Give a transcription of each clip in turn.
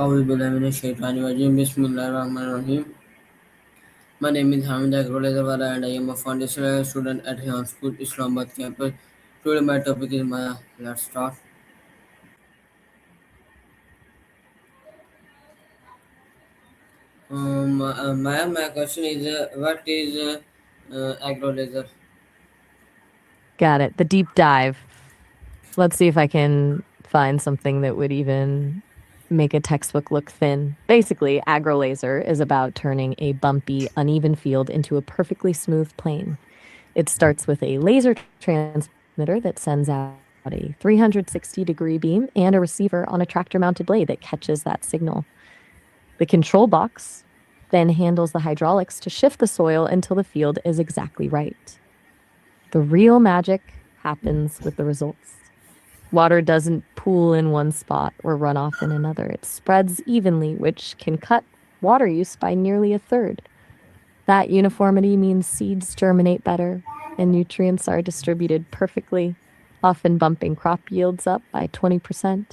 أعوذ بالله من الشيطان الرجيم بسم الله الرحمن الرحيم. My name is Hamid Agro Laser and I am a foundational student at Hill School Islamabad campus. Today my topic is Maya. Let's start. Maya, my question is what is Agro Laser? Got it. The deep dive. Let's see if I can find something that would even make a textbook look thin. Basically, Agro Laser is about turning a bumpy, uneven field into a perfectly smooth plane. It starts with a laser transmitter that sends out a 360-degree beam and a receiver on a tractor-mounted blade that catches that signal. The control box then handles the hydraulics to shift the soil until the field is exactly right. The real magic happens with the results. Water doesn't pool in one spot or run off in another. It spreads evenly, which can cut water use by nearly a third. That uniformity means seeds germinate better and nutrients are distributed perfectly, often bumping crop yields up by 20%.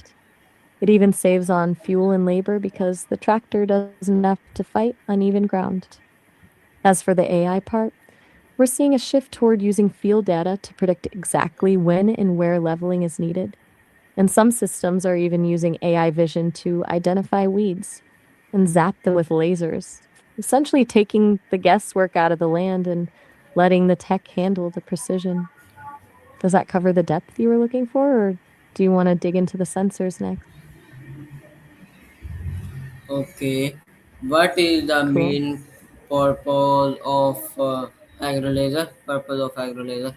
It even saves on fuel and labor because the tractor doesn't have to fight uneven ground. As for the AI part, we're seeing a shift toward using field data to predict exactly when and where leveling is needed. And some systems are even using AI vision to identify weeds and zap them with lasers, essentially taking the guesswork out of the land and letting the tech handle the precision. Does that cover the depth you were looking for, or do you want to dig into the sensors next? Okay. What is the Cool. main purpose of Agro Laser? Purpose of Agro Laser?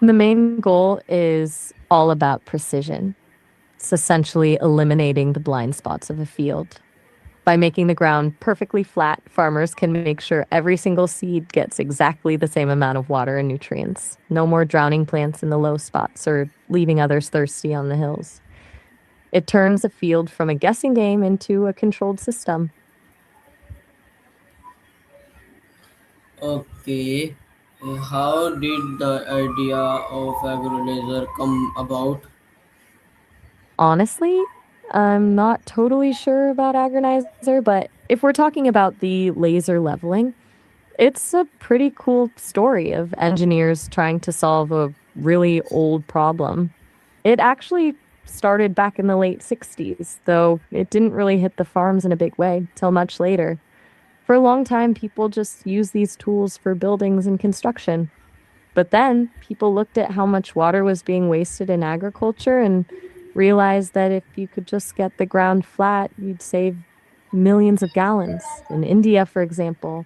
The main goal is all about precision. It's essentially eliminating the blind spots of a field. By making the ground perfectly flat, farmers can make sure every single seed gets exactly the same amount of water and nutrients. No more drowning plants in the low spots or leaving others thirsty on the hills. It turns a field from a guessing game into a controlled system. Okay. How did the idea of Agro Laser come about? Honestly, I'm not totally sure about agonizer, but if we're talking about the laser leveling, it's a pretty cool story of engineers trying to solve a really old problem. It actually started back in the late 60s, though it didn't really hit the farms in a big way till much later. For a long time, people just used these tools for buildings and construction. But then people looked at how much water was being wasted in agriculture and realized that if you could just get the ground flat, you'd save millions of gallons. In India, for example,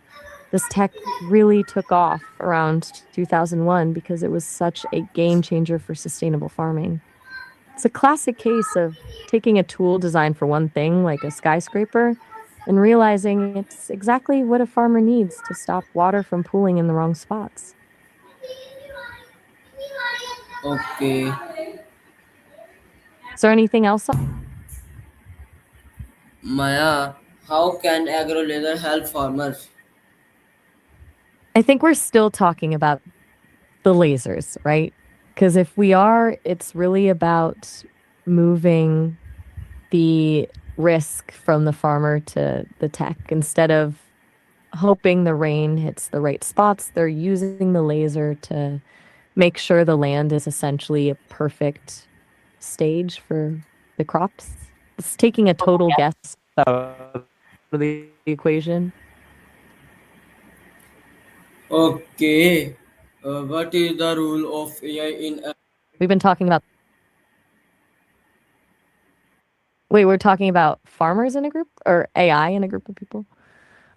this tech really took off around 2001 because it was such a game changer for sustainable farming. It's a classic case of taking a tool designed for one thing, like a skyscraper, and realizing it's exactly what a farmer needs to stop water from pooling in the wrong spots. Okay. Is there anything else? Maya, how can Agro Laser help farmers? I think we're still talking about the lasers, right? Because if we are, it's really about moving the risk from the farmer to the tech. Instead of hoping the rain hits the right spots, they're using the laser to make sure the land is essentially a perfect stage for the crops. It's taking a total guess out of the equation. Okay. What is the role of AI in We've been talking about, wait, we're talking about farmers in a group or AI in a group of people?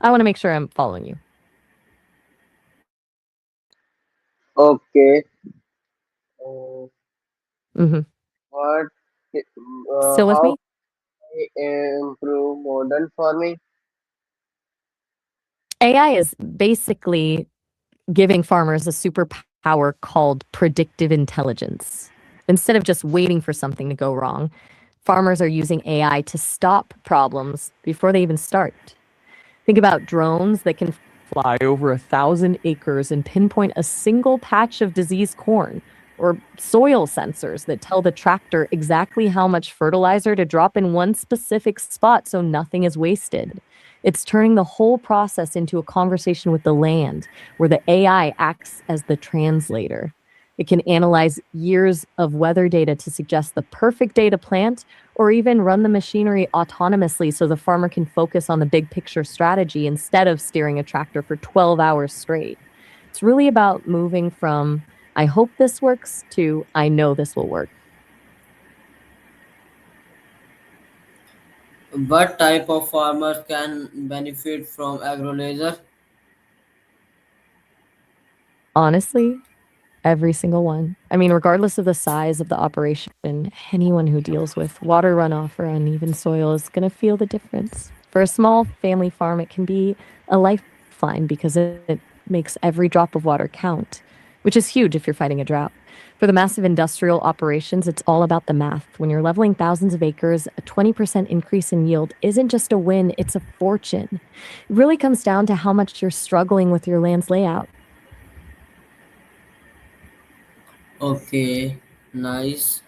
I want to make sure I'm following you. Okay. Uh, Hmm. what? Still with How me? improve modern farming? AI is basically giving farmers a superpower called predictive intelligence. Instead of just waiting for something to go wrong, farmers are using AI to stop problems before they even start. Think about drones that can fly over 1,000 acres and pinpoint a single patch of diseased corn or soil sensors that tell the tractor exactly how much fertilizer to drop in one specific spot so nothing is wasted. It's turning the whole process into a conversation with the land where the AI acts as the translator. It can analyze years of weather data to suggest the perfect day to plant or even run the machinery autonomously so the farmer can focus on the big picture strategy instead of steering a tractor for 12 hours straight. It's really about moving from I hope this works to I know this will work. What type of farmers can benefit from Agro Laser? Honestly, every single one. I mean, regardless of the size of the operation, anyone who deals with water runoff or uneven soil is going to feel the difference. For a small family farm, it can be a lifeline because it makes every drop of water count, which is huge if you're fighting a drought. For the massive industrial operations, it's all about the math. When you're leveling thousands of acres, a 20% increase in yield isn't just a win, it's a fortune. It really comes down to how much you're struggling with your land's layout. Okay, nice.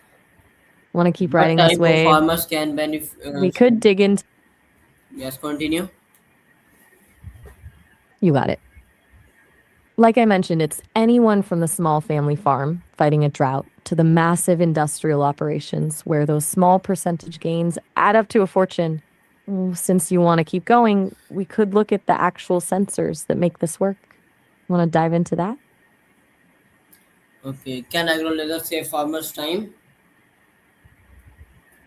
Want to keep What riding this type of wave? farmers can benefit? We could dig into. Yes, continue. You got it. Like I mentioned, it's anyone from the small family farm fighting a drought to the massive industrial operations where those small percentage gains add up to a fortune. Since you want to keep going, we could look at the actual sensors that make this work. Want to dive into that? Okay, can Agro Laser save farmers time?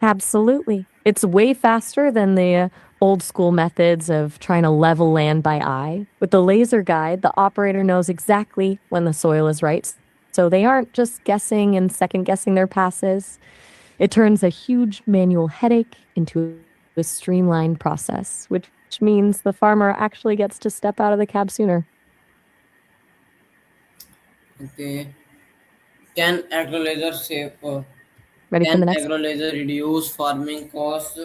Absolutely. It's way faster than the old school methods of trying to level land by eye. With the laser guide, the operator knows exactly when the soil is right. So they aren't just guessing and second guessing their passes. It turns a huge manual headache into a streamlined process, which means the farmer actually gets to step out of the cab sooner. Okay, can Agro Laser save? Ready for the Can next? Agro Laser reduce farming costs?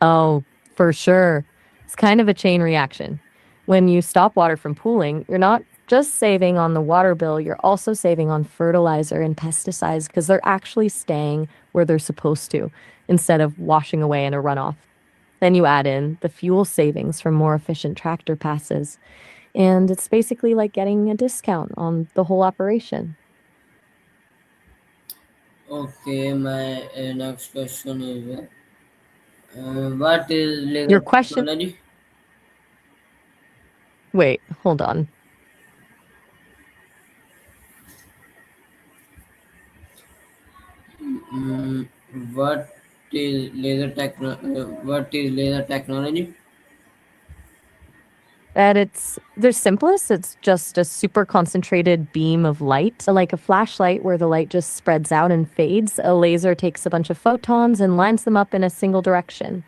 Oh, for sure. It's kind of a chain reaction. When you stop water from pooling, you're not just saving on the water bill, you're also saving on fertilizer and pesticides because they're actually staying where they're supposed to instead of washing away in a runoff. Then you add in the fuel savings from more efficient tractor passes, and it's basically like getting a discount on the whole operation. Okay, my next question is what is Your laser question, technology? wait, hold on. Mm, what what is laser technology? At its their simplest, it's just a super concentrated beam of light, like a flashlight where the light just spreads out and fades. A laser takes a bunch of photons and lines them up in a single direction.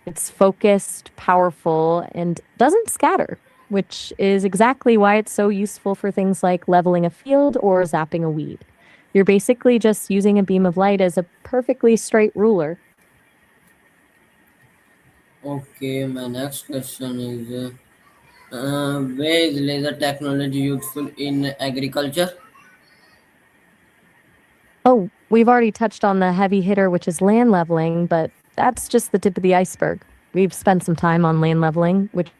It's focused, powerful, and doesn't scatter, which is exactly why it's so useful for things like leveling a field or zapping a weed. You're basically just using a beam of light as a perfectly straight ruler. Okay, my next question is where is laser technology useful in agriculture? Oh, we've already touched on the heavy hitter, which is land leveling, but that's just the tip of the iceberg. We've spent some time on land leveling, which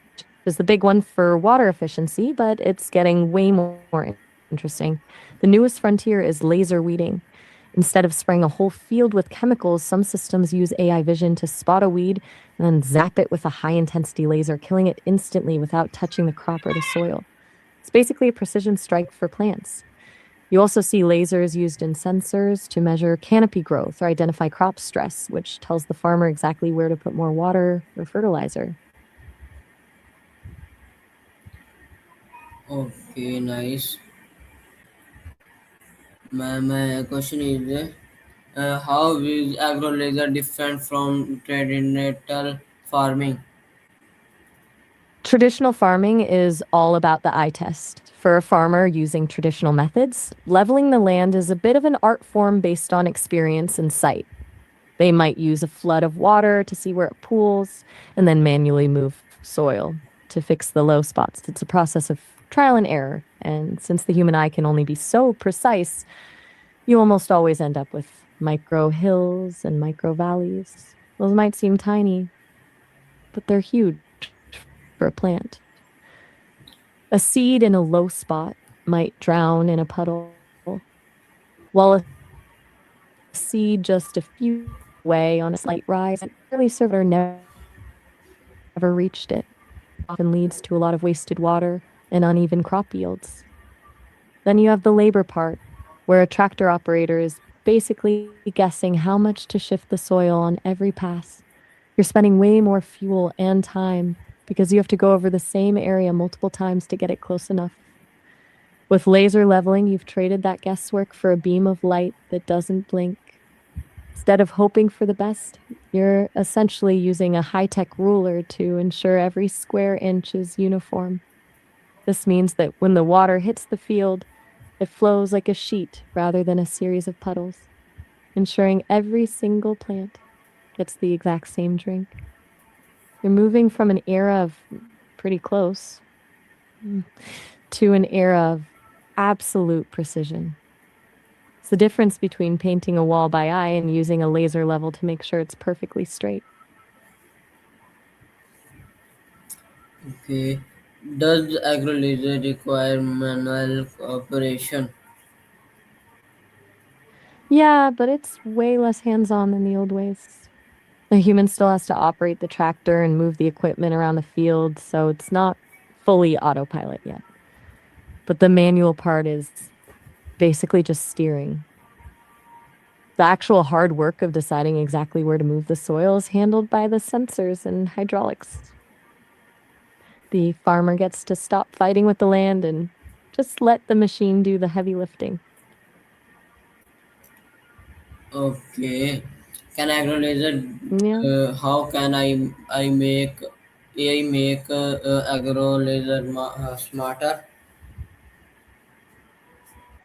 is the big one for water efficiency, but it's getting way more interesting. The newest frontier is laser weeding. Instead of spraying a whole field with chemicals, some systems use AI vision to spot a weed and then zap it with a high intensity laser, killing it instantly without touching the crop or the soil. It's basically a precision strike for plants. You also see lasers used in sensors to measure canopy growth or identify crop stress, which tells the farmer exactly where to put more water or fertilizer. Okay, nice. My question is how is agro laser different from traditional farming? Traditional farming is all about the eye test. For a farmer using traditional methods, leveling the land is a bit of an art form based on experience and sight. They might use a flood of water to see where it pools and then manually move soil to fix the low spots. It's a process of trial and error. And since the human eye can only be so precise, you almost always end up with micro hills and micro valleys. Those might seem tiny, but they're huge for a plant. A seed in a low spot might drown in a puddle, while a seed just a few feet away on a slight rise might barely survive or never reached it. This often leads to a lot of wasted water and uneven crop yields. Then you have the labor part, where a tractor operator is basically guessing how much to shift the soil on every pass. You're spending way more fuel and time because you have to go over the same area multiple times to get it close enough. With laser leveling, you've traded that guesswork for a beam of light that doesn't blink. Instead of hoping for the best, you're essentially using a high tech ruler to ensure every square inch is uniform. This means that when the water hits the field, it flows like a sheet rather than a series of puddles, ensuring every single plant gets the exact same drink. You're moving from an era of pretty close to an era of absolute precision. It's the difference between painting a wall by eye and using a laser level to make sure it's perfectly straight. Okay. Does Agro Laser require manual operation? Yeah, but it's way less hands on than the old ways. A human still has to operate the tractor and move the equipment around the field, so it's not fully autopilot yet. But the manual part is basically just steering. The actual hard work of deciding exactly where to move the soil is handled by the sensors and hydraulics. The farmer gets to stop fighting with the land and just let the machine do the heavy lifting. Okay. Can Agro Laser? Yeah. How can I make AI make Agro Laser smarter?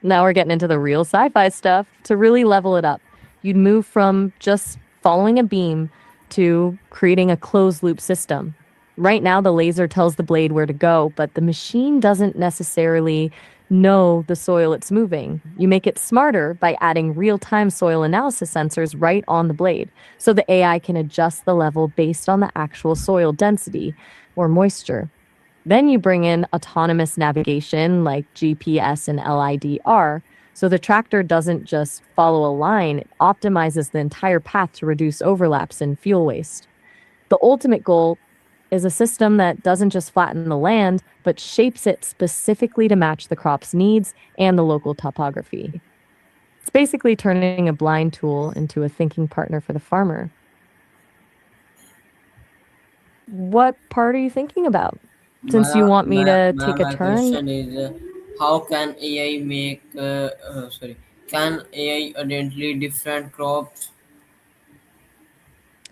Now we're getting into the real sci fi stuff. To really level it up, you'd move from just following a beam to creating a closed loop system. Right now, the laser tells the blade where to go, but the machine doesn't necessarily know the soil it's moving. You make it smarter by adding real time soil analysis sensors right on the blade, so the AI can adjust the level based on the actual soil density or moisture. Then you bring in autonomous navigation like GPS and LIDR. So the tractor doesn't just follow a line, it optimizes the entire path to reduce overlaps and fuel waste. The ultimate goal is a system that doesn't just flatten the land, but shapes it specifically to match the crop's needs and the local topography. It's basically turning a blind tool into a thinking partner for the farmer. What part are you thinking about? Since you want me to take a My turn. question is, how can AI make? Can AI identify different crops?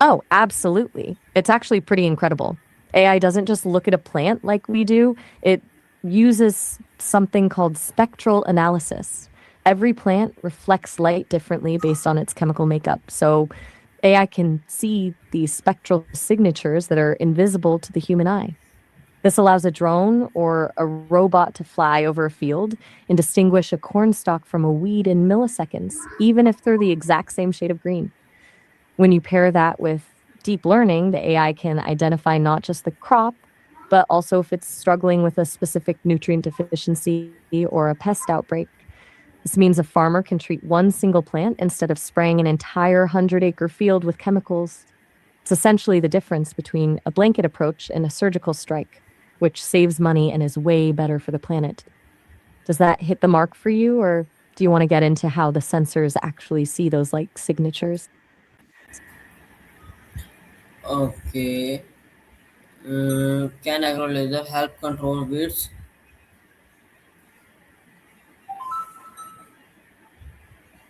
Oh, absolutely. It's actually pretty incredible. AI doesn't just look at a plant like we do, it uses something called spectral analysis. Every plant reflects light differently based on its chemical makeup. So AI can see these spectral signatures that are invisible to the human eye. This allows a drone or a robot to fly over a field and distinguish a cornstalk from a weed in milliseconds, even if they're the exact same shade of green. When you pair that with deep learning, the AI can identify not just the crop, but also if it's struggling with a specific nutrient deficiency or a pest outbreak. This means a farmer can treat one single plant instead of spraying an entire 100-acre field with chemicals. It's essentially the difference between a blanket approach and a surgical strike, which saves money and is way better for the planet. Does that hit the mark for you, or do you want to get into how the sensors actually see those like signatures? Okay. Can Agro Laser help control weeds?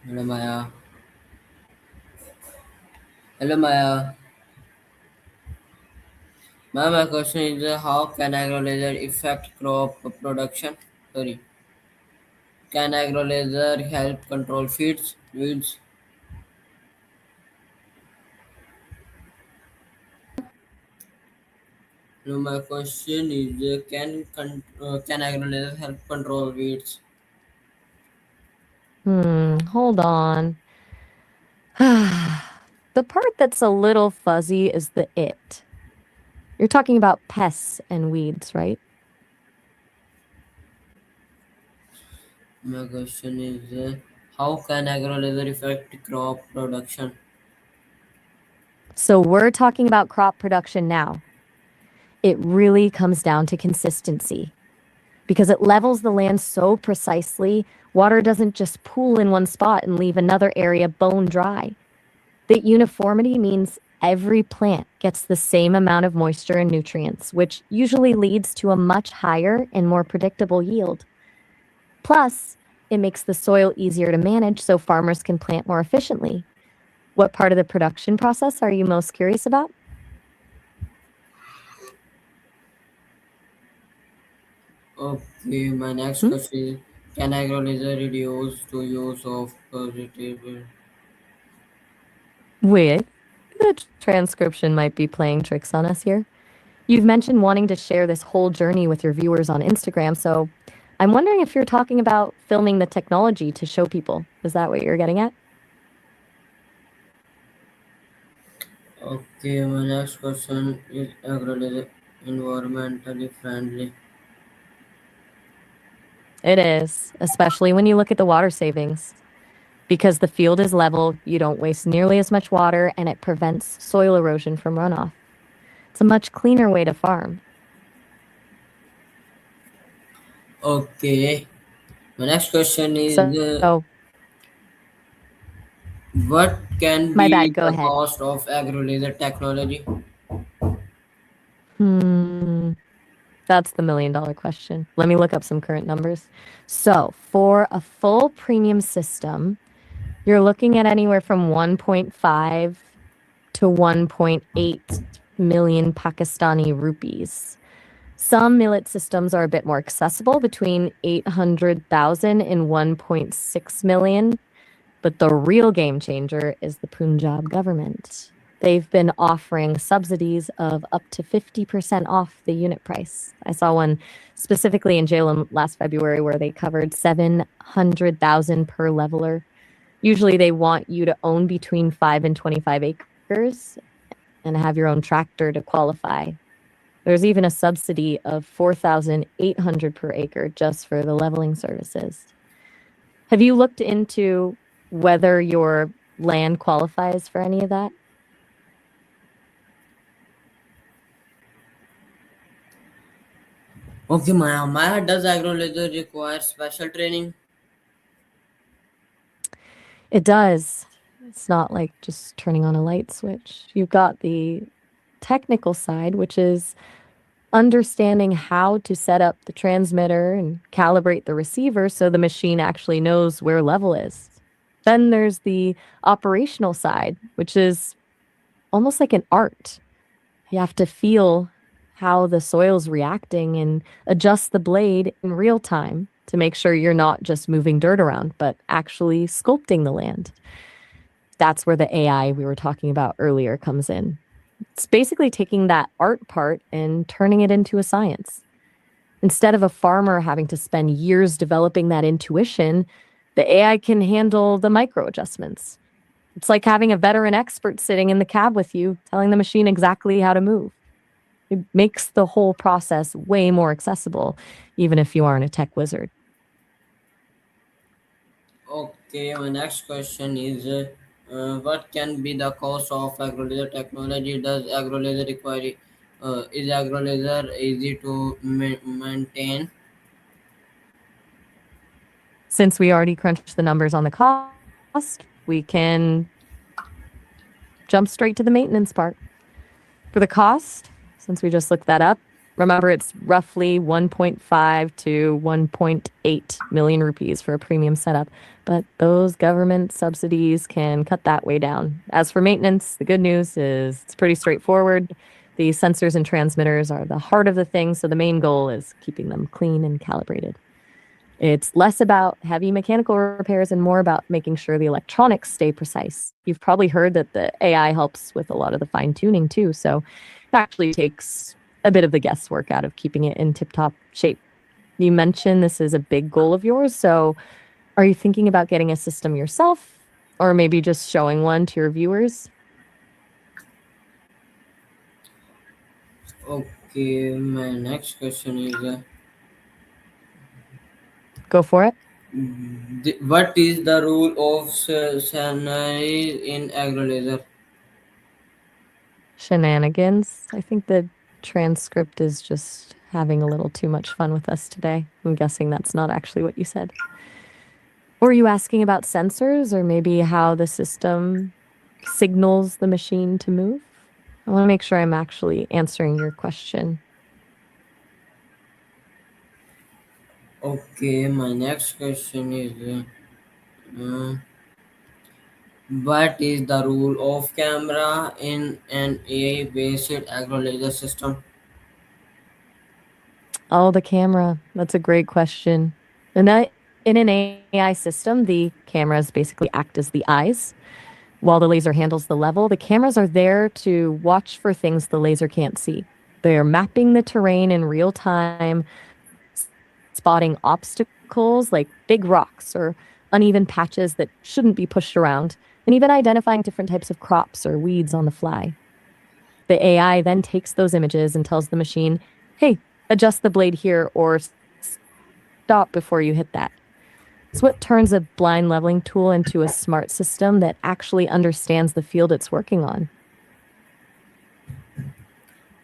Hello, Maya. Hello, Maya. My question is, how can Agro Laser affect crop production? Sorry. Can Agro Laser help control weeds? Now my question is, can agriculture help control weeds? Hold on. The part that's a little fuzzy is the it. You're talking about pests and weeds, right? My question is, how can agriculture affect crop production? So we're talking about crop production now. It really comes down to consistency because it levels the land so precisely, water doesn't just pool in one spot and leave another area bone dry. That uniformity means every plant gets the same amount of moisture and nutrients, which usually leads to a much higher and more predictable yield. Plus, it makes the soil easier to manage so farmers can plant more efficiently. What part of the production process are you most curious about? Okay, my next Hmm? question is, can agriculture reduce to use of pesticide? Wait, the transcription might be playing tricks on us here. You've mentioned wanting to share this whole journey with your viewers on Instagram, so I'm wondering if you're talking about filming the technology to show people. Is that what you're getting at? Okay, my next question is agriculture environmentally friendly? It is, especially when you look at the water savings. Because the field is level, you don't waste nearly as much water and it prevents soil erosion from runoff. It's a much cleaner way to farm. Okay, my next question is, So, what can my bad, be go the ahead. cost of agro-laser technology? Hmm, that's the $1 million question. Let me look up some current numbers. So, for a full premium system, you're looking at anywhere from 1.5 to 1.8 million Pakistani rupees. Some millet systems are a bit more accessible, between 800,000 and 1.6 million, but the real game changer is the Punjab government. They've been offering subsidies of up to 50% off the unit price. I saw one specifically in Jhelum last February where they covered 700,000 per leveler. Usually they want you to own between 5 and 25 acres and have your own tractor to qualify. There's even a subsidy of 4,800 per acre just for the leveling services. Have you looked into whether your land qualifies for any of that? Okay, Maya, does agro-laser require special training? It does. It's not like just turning on a light switch. You've got the technical side, which is understanding how to set up the transmitter and calibrate the receiver so the machine actually knows where level is. Then there's the operational side, which is almost like an art. You have to feel how the soil's reacting and adjust the blade in real time to make sure you're not just moving dirt around, but actually sculpting the land. That's where the AI we were talking about earlier comes in. It's basically taking that art part and turning it into a science. Instead of a farmer having to spend years developing that intuition, the AI can handle the micro adjustments. It's like having a veteran expert sitting in the cab with you, telling the machine exactly how to move. It makes the whole process way more accessible, even if you aren't a tech wizard. Okay, my next question is, what can be the cost of agro-laser technology? Does agro-laser require, is agro-laser easy to maintain? Since we already crunched the numbers on the cost, we can jump straight to the maintenance part. For the cost, since we just looked that up, remember it's roughly 1.5 to 1.8 million rupees for a premium setup, but those government subsidies can cut that way down. As for maintenance, the good news is it's pretty straightforward. The sensors and transmitters are the heart of the thing, so the main goal is keeping them clean and calibrated. It's less about heavy mechanical repairs and more about making sure the electronics stay precise. You've probably heard that the AI helps with a lot of the fine tuning too. So it actually takes a bit of the guesswork out of keeping it in tip-top shape. You mentioned this is a big goal of yours, so are you thinking about getting a system yourself or maybe just showing one to your viewers? Okay, my next question is Go for it. what is the rule of scenery in Agro Laser? Shenanigans. I think the transcript is just having a little too much fun with us today. I'm guessing that's not actually what you said. Were you asking about sensors or maybe how the system signals the machine to move? I want to make sure I'm actually answering your question. Okay, my next question is uh, what is the role of camera in an AI-based Agro Laser system? Oh, the camera. That's a great question. In an AI system, the cameras basically act as the eyes while the laser handles the level. The cameras are there to watch for things the laser can't see. They're mapping the terrain in real time, spotting obstacles like big rocks or uneven patches that shouldn't be pushed around, and even identifying different types of crops or weeds on the fly. The AI then takes those images and tells the machine, hey, adjust the blade here or stop before you hit that. It's what turns a blind leveling tool into a smart system that actually understands the field it's working on.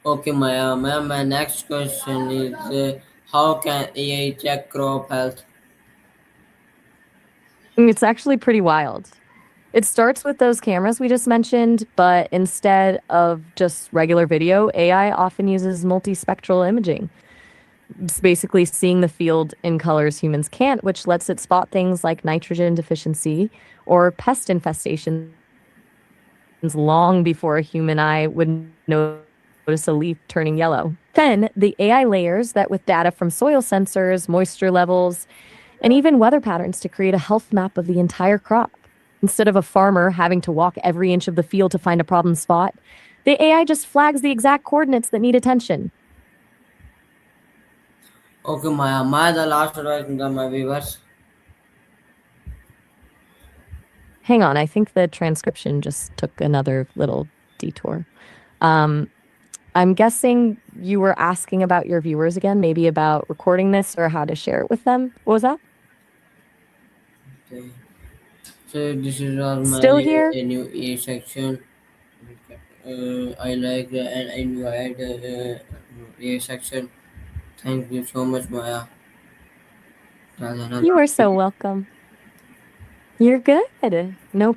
Okay, Maya, ma'am, my next question is how can AI check crop health? And it's actually pretty wild. It starts with those cameras we just mentioned, but instead of just regular video, AI often uses multispectral imaging. It's basically seeing the field in colors humans can't, which lets it spot things like nitrogen deficiency or pest infestations long before a human eye would notice a leaf turning yellow. Then, the AI layers that, with data from soil sensors, moisture levels, and even weather patterns, to create a health map of the entire crop. Instead of a farmer having to walk every inch of the field to find a problem spot, the AI just flags the exact coordinates that need attention. Okay, Maya, my the last advice to my viewers. Hang on, I think the transcription just took another little detour. Um, I'm guessing you were asking about your viewers again, maybe about recording this or how to share it with them. What was that? Okay. So this is all my Still here? new A section. I like and I enjoyed A section. Thank you so much, Maya. That's another You are so welcome. You're good. No